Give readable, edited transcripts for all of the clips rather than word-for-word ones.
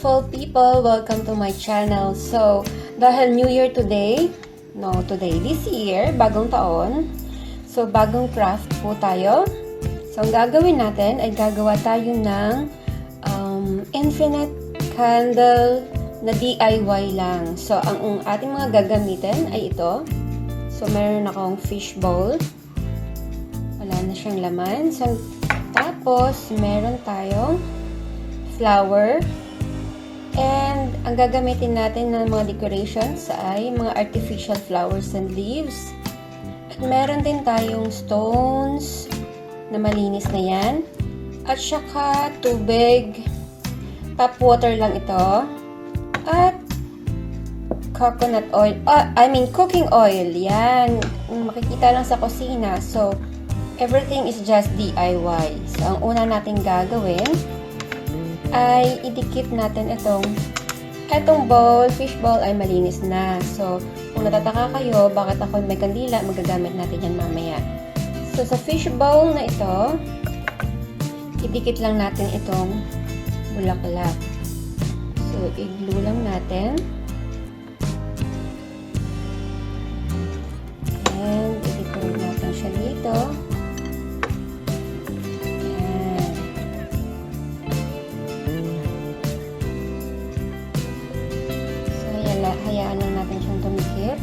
beautiful people! Welcome to my channel. So, dahil New Year today, this year, bagong taon. So, bagong craft po tayo. So, ang gagawin natin ay gagawa tayo ng infinite candle na DIY lang. So, ang ating mga gagamitin ay ito. So, meron akong fish bowl. Wala na siyang laman. So, tapos, meron tayong flower. And, ang gagamitin natin ng mga decorations ay mga artificial flowers and leaves. At meron din tayong stones na malinis na yan. At saka tubig. Tap water lang ito. At coconut oil. Cooking oil. Yan. Makikita lang sa kusina. So, everything is just DIY. So, ang una natin gagawin ay idikit natin itong bowl, fish bowl ay malinis na. So, kung natataka kayo, bakit ako may kandila, magagamit natin yan mamaya. So, sa fish bowl na ito, idikit lang natin itong bulaklak. So, i-glue lang natin. And, i-decorate natin siya dito. Hayaan lang natin siyang dumikit.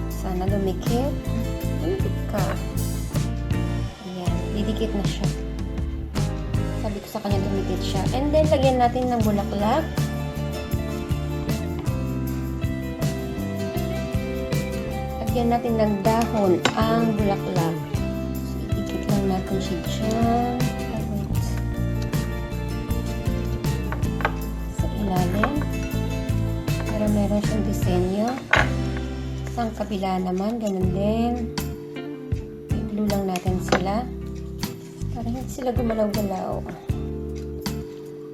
Sana dumikit. Dumikit ka. Ayan. Didikit na siya. Sabi ko sa kanya dumikit siya. And then, lagyan natin ng bulaklak. Lagyan natin ng dahon ang bulaklak. So, idikit lang natin siya dyan. Sa ilalim. Para meron siyang disenyo. Sa kabila naman, ganun din. I-glue lang natin sila. Para hindi sila gumalaw-galaw.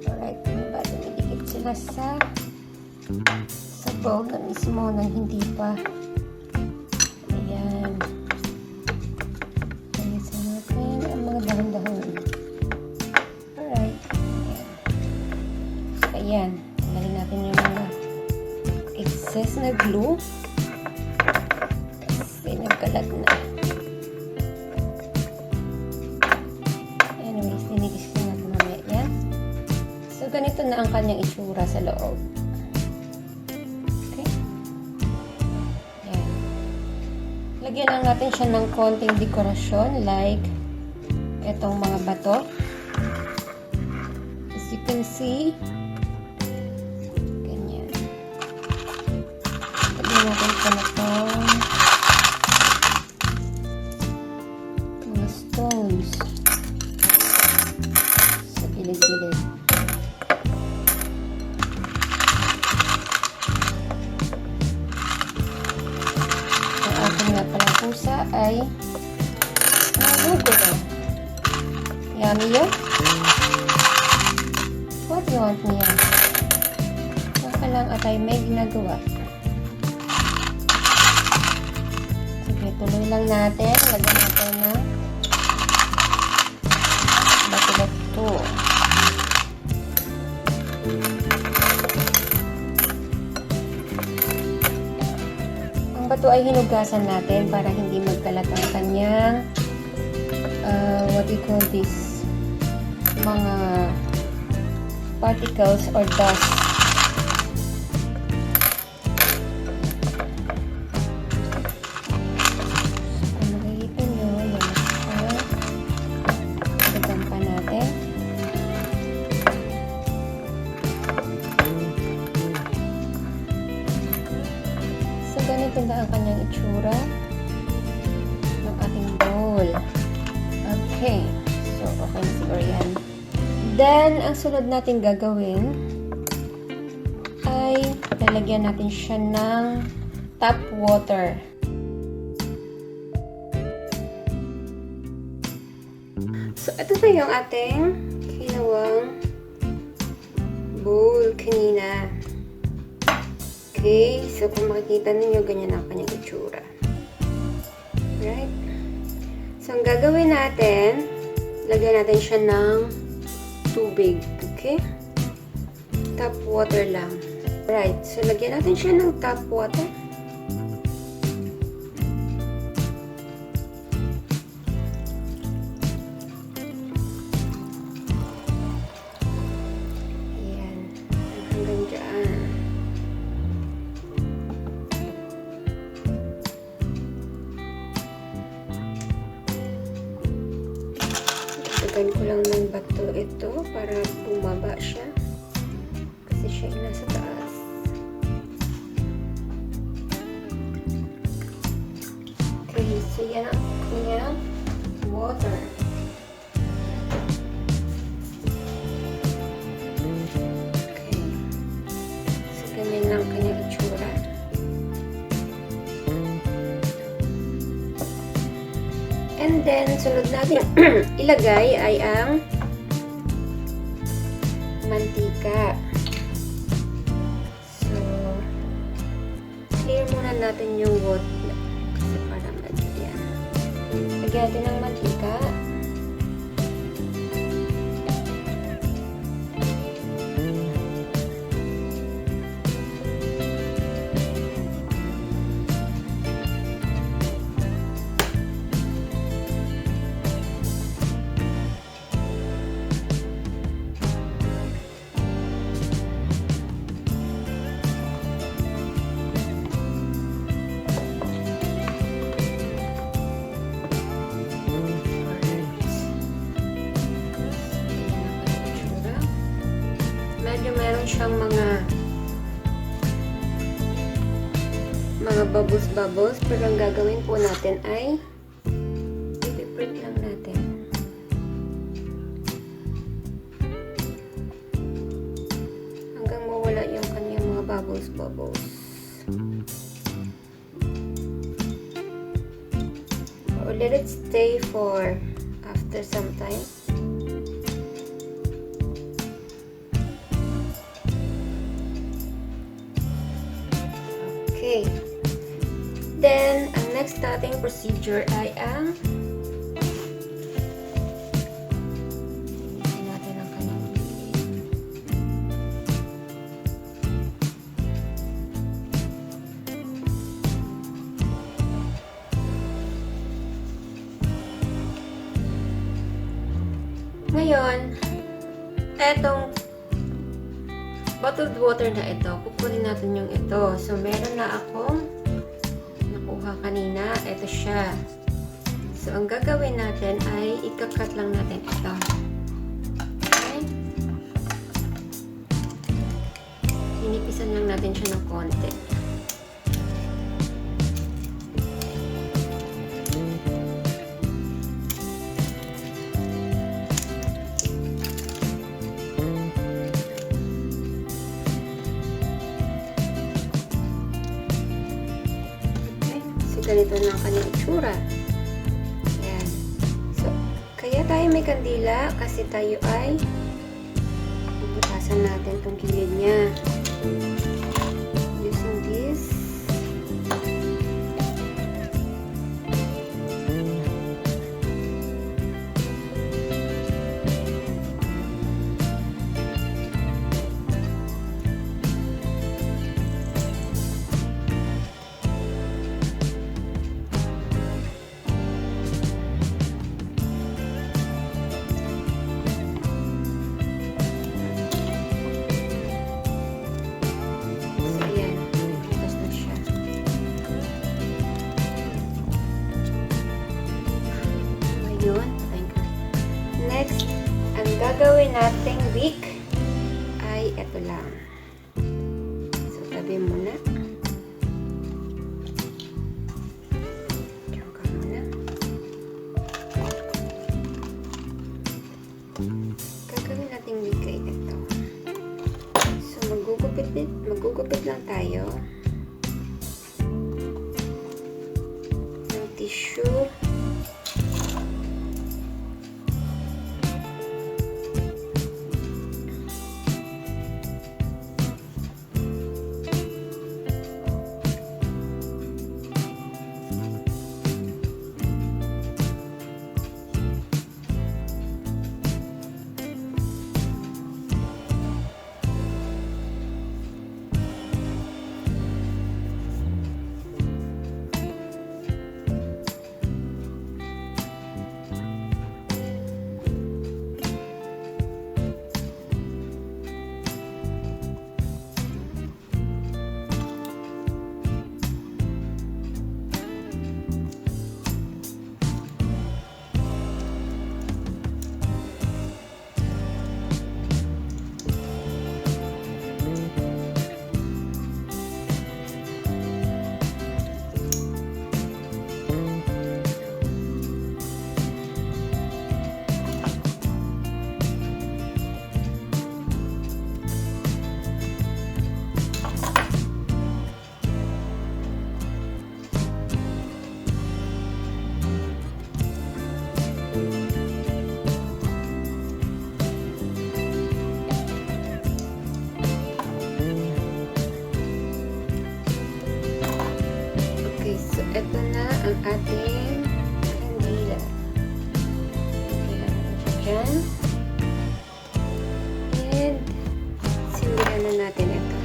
Alright, diba? Dumidikit sila sa bowl na mismo nang hindi pa. Ayan. Alisin natin ang mga dahon-dahon. Alright. Ayan. So, ayan. Tanggalin natin yung mga excess na glue kasi nagkalag na. Anyways, dinigis ko na mamaya yan. So, ganito na ang kanyang itsura sa loob. Okay? Yan. Lagyan lang natin siya ng konting dekorasyon like itong mga bato. As you can see, natin ito na itong mga stones sa gilid-gilid. Ang ating nga palang pusa ay nagugulo. Yummy yun? What do you want niya? Baka lang at ay may ginagawa. Tuloy lang natin. Lagyan natin ng bato-bato. Ang bato ay hinugasan natin para hindi magkalat ang kanyang what do you call this? Mga particles or dust. Ganito na ang kanyang itsura ng ating bowl. Okay. So, okay na siguro yan. Then, ang sunod natin gagawin ay lalagyan natin siya ng tap water. So, ito na yung ating ginawang bowl kanina. Okay, so kung makikita ninyo, ganyan ang kanyang itsura. Right? So, ang gagawin natin, lagyan natin siya ng tubig. Okay? tap water lang. Right, so lagyan natin siya ng tap water. Ayan, hanggang dyan. Dagdagan ko lang ng bato ito para bumaba siya. Kasi siya ay nasa taas. Okay, so yan ang kanyang water. Okay. So ganyan lang kanyang itsura. And then, sunod natin ilagay ay ang mantika. So, clear muna natin yung water. Kasi parang yan. Lagyan natin ng mantika. Medyo meron siyang mga bubbles, pero ang gagawin po natin ay i-print lang natin. Hanggang mawala yung kanyang mga bubbles. Or let it stay for after some time. Okay. Then, ang next nating procedure ay ang natin ang kanyang ngayon, etong bottled water na ito, kukunin natin yung ito. So, meron na akong nakuha kanina. Ito siya. So, ang gagawin natin ay ikakat lang natin ito. Okay? Hinipisan lang natin siya ng konti. Ganito na ang kanyang itsura. Ayan. So, kaya tayo may kandila kasi tayo ay bubutasan natin itong gilid niya. Using this. ating kandila. Kailangan natin siya dyan. And sindihan na natin ito.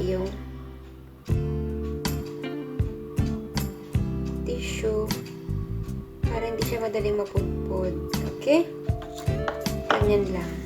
Yung tissue para hindi siya madaling mapudpud. Okay? Ganyan lang.